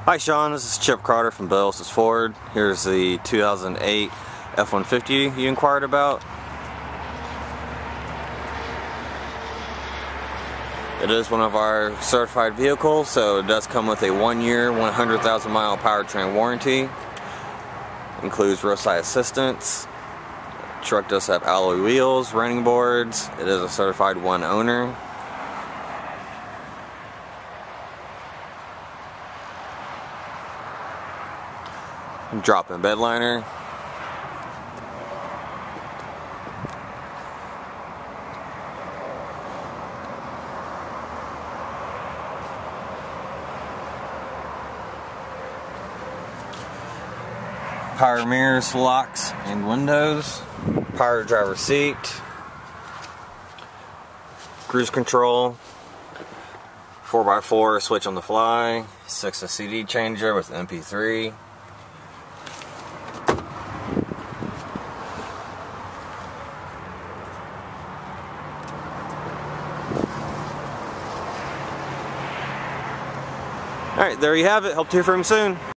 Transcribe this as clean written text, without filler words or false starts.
Hi Sean, this is Chip Carter from Estes Ford. Here's the 2008 F-150 you inquired about. It is one of our certified vehicles, so it does come with a 1-year, 100,000 mile powertrain warranty. Includes roadside assistance. Truck does have alloy wheels, running boards. It is a certified one owner. Drop-in bed liner. Power mirrors, locks, and windows. Power driver's seat. Cruise control. 4x4 switch on the fly. 6 CD changer with MP3. Alright, there you have it. Hope to hear from you soon.